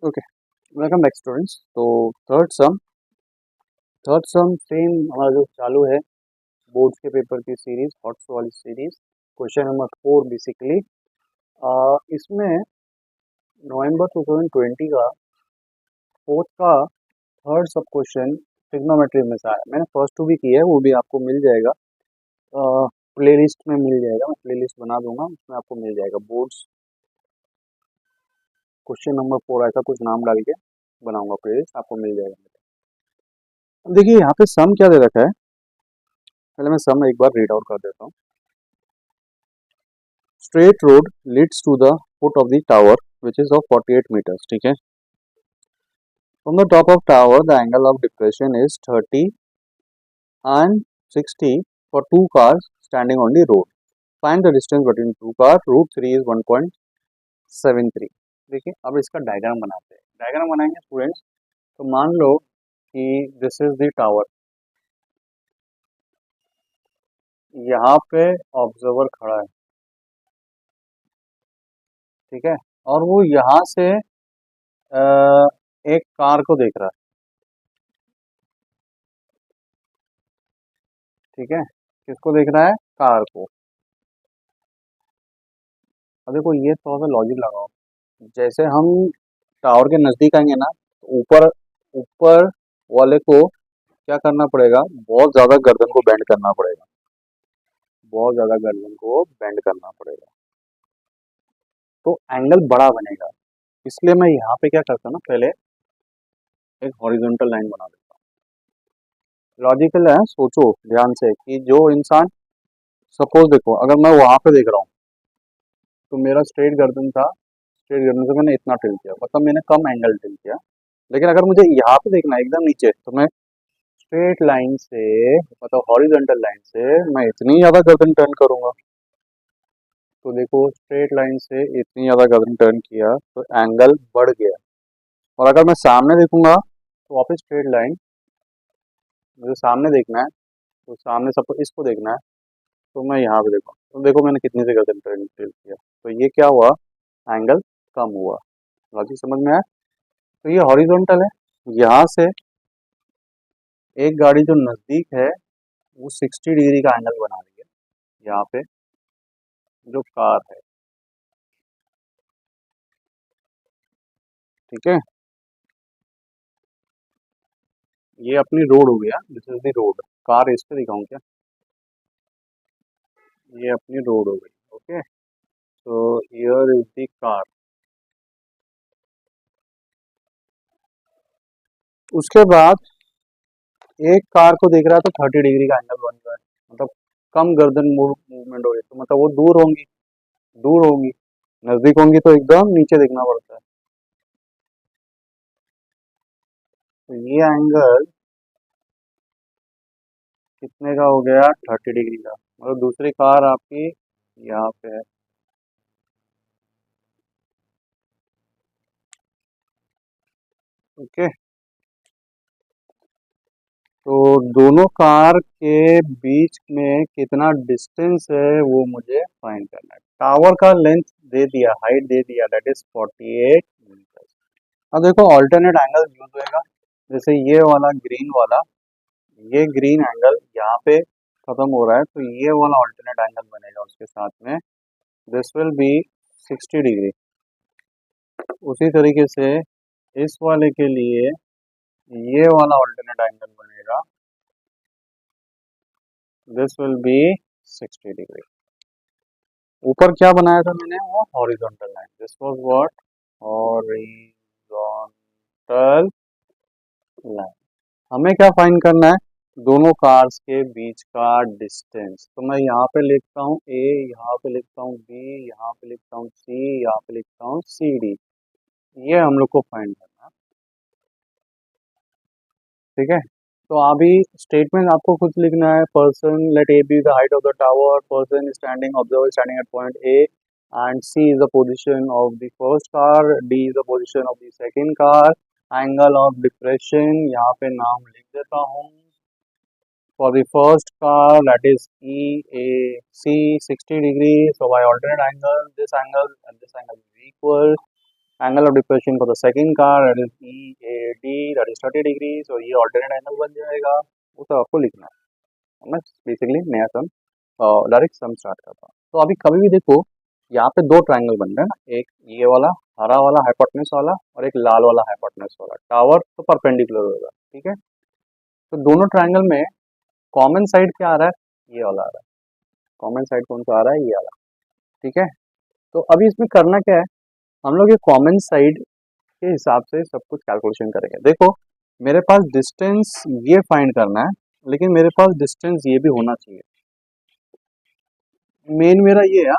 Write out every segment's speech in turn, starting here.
Okay, welcome back students. तो third सम same हमारा जो चालू है बोर्ड्स के पेपर की सीरीज, हॉट्स वाली सीरीज। क्वेश्चन नंबर 4 बेसिकली इसमें नवंबर 2020 का फोर्थ का थर्ड सब क्वेश्चन ट्रिग्नोमेट्री में से आया। मैंने फर्स्ट टू भी किया है, वो भी आपको मिल जाएगा, प्लेलिस्ट में मिल जाएगा। मैं प्लेलिस्ट बना दूंगा, उसमें आपको मिल जाएगा। बोर्ड्स क्वेश्चन नंबर 4 ऐसा कुछ नाम डाल के बनाऊंगा प्लेलिस्ट, आपको मिल जाएगा। अब देखिए यहाँ पे सम क्या दे रखा है, पहले मैं सम एक बार रीड आउट कर देता हूँ। Straight road leads to the foot of the tower which is of 48 meters. ठीक है, from the top of tower the angle of depression is 30 and 60 for two cars standing on the road. Find the distance between two cars. Root 3 is 1.73. देखिए अब इसका diagram बनाते हैं। Diagram बनाएंगे students, तो मान लो कि दिस इज द टावर, यहाँ पे ऑब्जर्वर खड़ा है, ठीक है, और वो यहाँ से एक कार को देख रहा है, ठीक है। किसको देख रहा है? कार को। अब देखो ये थोड़ा सा लॉजिक लगाओ। जैसे हम टावर के नजदीक आएंगे ना, तो ऊपर ऊपर वाले को क्या करना पड़ेगा? बहुत ज्यादा गर्दन को बेंड करना पड़ेगा, बहुत ज्यादा गर्दन को बेंड करना पड़ेगा, तो एंगल बड़ा बनेगा। इसलिए मैं यहाँ पे क्या करता हूँ ना, पहले एक हॉरिजॉन्टल लाइन बना देता हूँ। लॉजिकल है, सोचो ध्यान से कि जो इंसान, सपोज देखो अगर मैं वहां पे देख रहा हूँ तो मेरा स्ट्रेट गर्दन था, स्ट्रेट गर्दन से मैंने इतना टिल्ट किया, मतलब मैंने कम एंगल टिल्ट किया। लेकिन अगर मुझे यहाँ पे देखना है एकदम नीचे, तो मैं स्ट्रेट लाइन से, मतलब हॉरिजॉन्टल लाइन से मैं इतनी ज्यादा गर्दन टर्न करूंगा। तो देखो स्ट्रेट लाइन से इतनी ज्यादा गर्दन टर्न किया तो एंगल बढ़ गया। और अगर मैं सामने देखूंगा तो वापस स्ट्रेट लाइन, मुझे सामने देखना है, तो सामने सपोज इसको देखना है, तो मैं यहाँ पे देखूँ तो देखो मैंने कितनी से गर्दन टर्न किया, तो ये क्या हुआ? एंगल कम हुआ। लॉजिक समझ में आया? तो ये हॉरिजॉन्टल है, यहाँ से एक गाड़ी जो नजदीक है वो 60 डिग्री का एंगल बना रही है, यहाँ पे जो कार है, ठीक है। ये अपनी रोड हो गया, this is the road. Car इस पे दिखाऊं क्या? ये अपनी रोड हो गई, ओके। तो हियर इज द कार। उसके बाद एक कार को देख रहा है तो 30 डिग्री का एंगल बन रहा है, मतलब कम गर्दन मूवमेंट हो रही है, तो मतलब वो दूर होंगी, दूर होंगी। नजदीक होंगी तो एकदम नीचे देखना पड़ता है। तो ये एंगल कितने का हो गया? 30 डिग्री का। मतलब दूसरी कार आपकी यहाँ पे है, ओके। तो दोनों कार के बीच में कितना डिस्टेंस है वो मुझे फाइंड करना है। टावर का लेंथ दे दिया, हाइट दे दिया, दैट इज 48 मीटर। अब देखो ऑल्टरनेट एंगल यूज होएगा। जैसे ये वाला ग्रीन वाला, ये ग्रीन एंगल यहाँ पे खत्म हो रहा है, तो ये वाला ऑल्टरनेट एंगल बनेगा उसके साथ में, दिस विल बी 60 डिग्री। उसी तरीके से इस वाले के लिए ये वाला ऑल्टरनेट एंगल बनेगा, दिस विल बी 60 डिग्री। ऊपर क्या बनाया था मैंने? वो horizontal line, this was what? Horizontal line. हमें क्या फाइंड करना है? दोनों कार्स के बीच का डिस्टेंस। तो मैं यहाँ पे लिखता हूँ ए, यहाँ पे लिखता हूँ बी, यहाँ पे लिखता हूँ सी, यहाँ पे लिखता हूँ सी डी। ये हम लोग को फाइंड करना है, ठीक है। तो अभी स्टेटमेंट आपको खुद लिखना है। Person, let A B the height of the tower, person standing, observer standing at point A, and C is the position of the first car, D is the position of the second car. Angle of depression यहाँ पे नाम लिख देता हूँ। For the first car, that is EAC 60 degree. So by alternate angle, this angle and this angle is equal. Angle of depression for the second car that is E A D that is 30 degree, so ये alternate angle बन जाएगा, वो सब आपको लिखना है। मैं basically नया सम डायरेक्ट सम स्टार्ट करता हूँ। तो अभी कभी भी देखो यहाँ पे दो ट्राइंगल बन रहे हैं ना, एक ये वाला हरा वाला हाइपोटेन्यूज वाला और एक लाल वाला हाइपोटेन्यूज वाला, टावर तो परपेंडिकुलर होगा, ठीक है। तो दोनों ट्राइंगल में कॉमन साइड क्या आ रहा है, ये वाला आ रहा है। कॉमन साइड कौन सा आ रहा है, ये वाला, ठीक है। तो अभी इसमें करना क्या है, हम लोग ये कॉमन साइड के हिसाब से सब कुछ कैलकुलेशन करेंगे। देखो मेरे पास डिस्टेंस ये फाइंड करना है, लेकिन मेरे पास डिस्टेंस ये भी होना चाहिए। मेन मेरा ये है,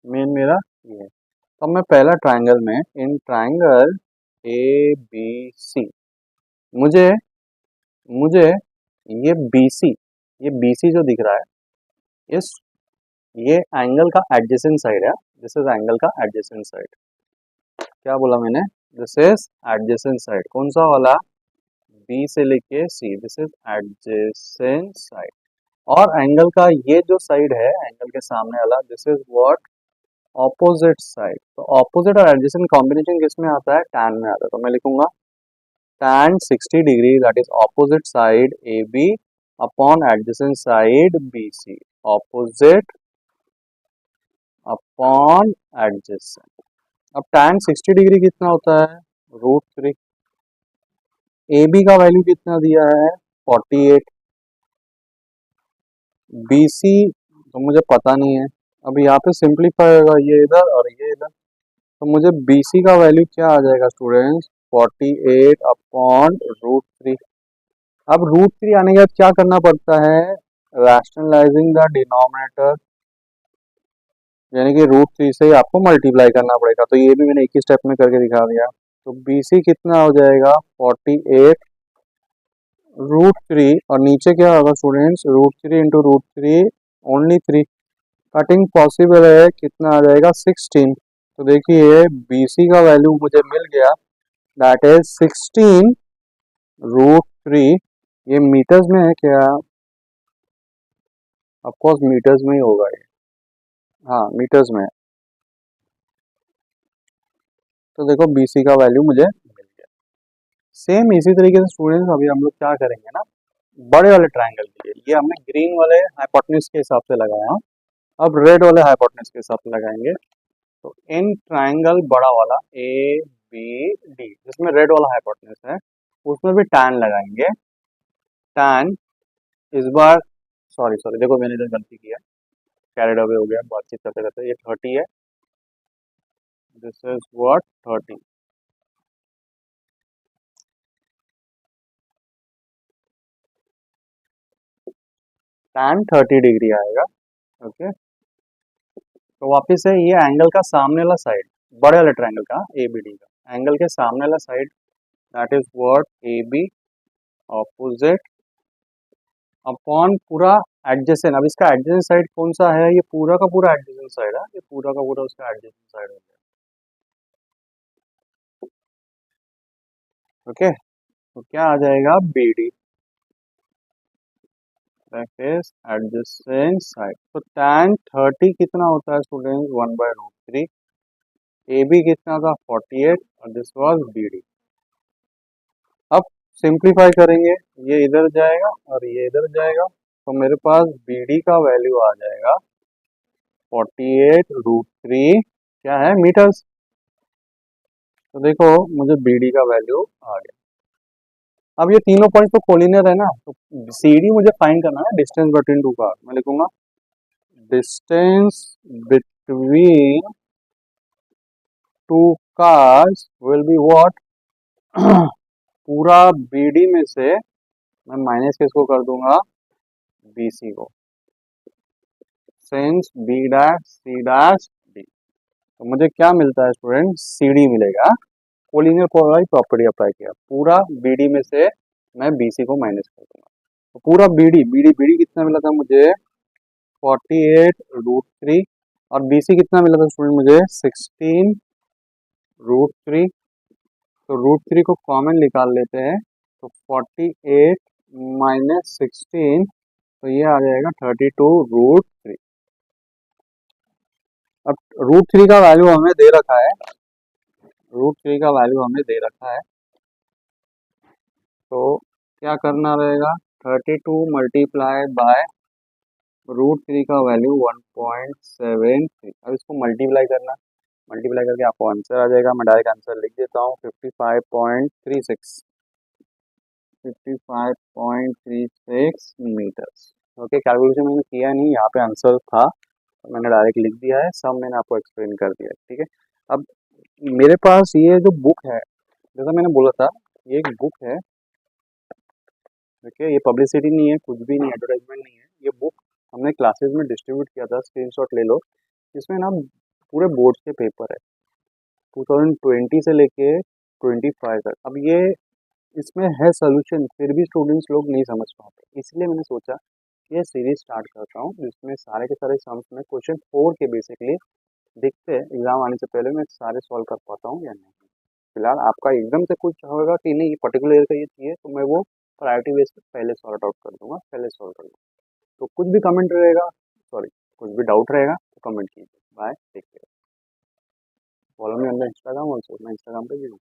मेन मेरा ये है। तो मैं पहला ट्राइंगल में in triangle A B C, मुझे मुझे ये बी सी जो दिख रहा है, इस ये एंगल का एडजेसेंट साइड है, दिस इज एंगल का एडजेसेंट साइड। क्या बोला मैंने, दिस इज एडजेसेंट साइड, कौन सा वाला, बी से लेके सी, दिस इज एडजेसेंट साइड। और एंगल का ये जो साइड है एंगल के सामने वाला, this is what, opposite side. तो ऑपोजिट और एडजेसेंट कॉम्बिनेशन किस में आता है, टैन में आता है। तो मैं लिखूंगा tan 60 degree that is opposite side A B upon adjacent side B C, opposite upon adjacent. अब tan 60 डिग्री कितना होता है, √3। ए बी का वैल्यू कितना दिया है, 48। बी सी तो मुझे पता नहीं है। अब यहाँ पे सिंप्लीफाई होगा, ये इधर और ये इधर, तो मुझे बी सी का वैल्यू क्या आ जाएगा स्टूडेंट्स, 48 अपॉन √3। अब √3 आने के बाद क्या करना पड़ता है, रैशनलाइजिंग द डिनोमिनेटर, यानी कि √3 से ही आपको मल्टीप्लाई करना पड़ेगा। तो ये भी मैंने एक ही स्टेप में करके दिखा दिया। तो बी सी कितना हो जाएगा, 48 √3, और नीचे क्या होगा students, √3 into √3 only 3, cutting possible है, कितना आ जाएगा 16। तो देखिए बी सी का वैल्यू मुझे मिल गया, दैट इज 16 √3। ये मीटर्स में है क्या, ऑफकोर्स मीटर्स में ही होगा ये, हाँ मीटर्स में है। तो देखो बी सी का वैल्यू मुझे मिल गया। सेम इसी तरीके से स्टूडेंट्स अभी हम लोग क्या करेंगे ना, बड़े वाले ट्राइंगल के लिए, ये हमने ग्रीन वाले हाइपोटेन्यूज के हिसाब से लगाया, अब रेड वाले हाइपोटेन्यूज के हिसाब से लगाएंगे। तो इन ट्राइंगल बड़ा वाला ए बी डी जिसमें रेड वाला हाइपोटेन्यूज है, उसमें भी टैन लगाएंगे। टैन इस बार, सॉरी सॉरी देखो मैंने इधर गलती किया, कैरिड अवे हो गया बातचीत करते करते, ये 30 है, this is what 30। Tan 30 degree आएगा, ओके। तो वापिस से ये एंगल का सामने वाला साइड, बड़े वाले ट्राइंगल का ए बी डी का एंगल के सामने वाला side, that is what A B opposite upon पूरा एडजेसेंट। अब इसका एडजेसेंट साइड कौन सा है, ये पूरा का पूरा एडजेसेंट साइड है, ये पूरा का पूरा उसका एडजेसेंट साइड हो गया, ओके। तो क्या आ जाएगा, B D that is adjacent side. तो tan 30 कितना होता है स्टूडेंट, 1/√3। ए बी कितना था, 48, और दिस वाज बी डी। अब सिंप्लीफाई करेंगे, ये इधर जाएगा और ये इधर जाएगा, तो मेरे पास बी डी का वैल्यू आ जाएगा 48 √3, क्या है मीटर्स। तो देखो मुझे बी डी का वैल्यू आ गया। अब ये तीनों पॉइंट तो कोलिनियर है ना, तो सी डी मुझे फाइंड करना है, डिस्टेंस बिटवीन टू कार। मैं लिखूंगा distance between two cars will be what, पूरा बी डी में से मैं माइनस किसको कर दूंगा, बी सी को, since B dash C dash D. तो मुझे क्या मिलता है स्टूडेंट, सी डी मिलेगा। कोलिनियर कोऑर्डिनेट प्रॉपर्टी अप्लाई किया, पूरा बी डी में से मैं बी सी को माइनस कर दूंगा। तो पूरा बी डी कितना मिला था मुझे, 48 √3, और बी सी कितना मिला था स्टूडेंट मुझे, 16 √3। तो √3 को कॉमन निकाल लेते हैं, तो 48 माइनस 16, तो ये आ जाएगा 32 √3। अब √3 का वैल्यू हमें दे रखा है, √3 का वैल्यू हमें दे रखा है, तो क्या करना रहेगा, 32 मल्टीप्लाई बाय √3 का वैल्यू 1.73। अब इसको मल्टीप्लाई करना, मल्टीप्लाई करके आपको आंसर आ जाएगा। मैं डायरेक्ट आंसर लिख देता हूँ, 55.36 मीटर्स। ओके, कैलकुलेशन मैंने किया नहीं, यहाँ पे आंसर था तो मैंने डायरेक्ट लिख दिया है, सब मैंने आपको एक्सप्लेन कर दिया है, ठीक है। अब मेरे पास ये जो बुक है, जैसा मैंने बोला था, ये एक बुक है, देखिए, ये पब्लिसिटी नहीं है, कुछ भी नहीं, एडवर्टाइजमेंट नहीं है, ये बुक हमने क्लासेस में डिस्ट्रीब्यूट किया था, स्क्रीनशॉट ले लो। इसमें ना पूरे बोर्ड के पेपर है 2020 से लेके 25 तक। अब ये इसमें है सोल्यूशन, फिर भी स्टूडेंट्स लोग नहीं समझ पाते, इसलिए मैंने सोचा ये सीरीज स्टार्ट करता हूँ जिसमें सारे के सारे सम्स में क्वेश्चन 4 के बेसिकली देखते हैं एग्जाम आने से पहले मैं सारे सॉल्व कर पाता हूँ या नहीं। फिलहाल आपका एकदम से कुछ होगा कि नहीं पर्टिकुलर ईयर का ये चाहिए, तो मैं वो प्रायोरिटी बेस पे पहले सॉर्ट आउट कर दूंगा, पहले सॉल्व कर दूंगा। तो कुछ भी कमेंट रहेगा, सॉरी, कुछ भी डाउट रहेगा तो कमेंट कीजिए। Bye, take care, follow me on the Instagram also, मैं इंस्टाग्राम पे भी हूँ।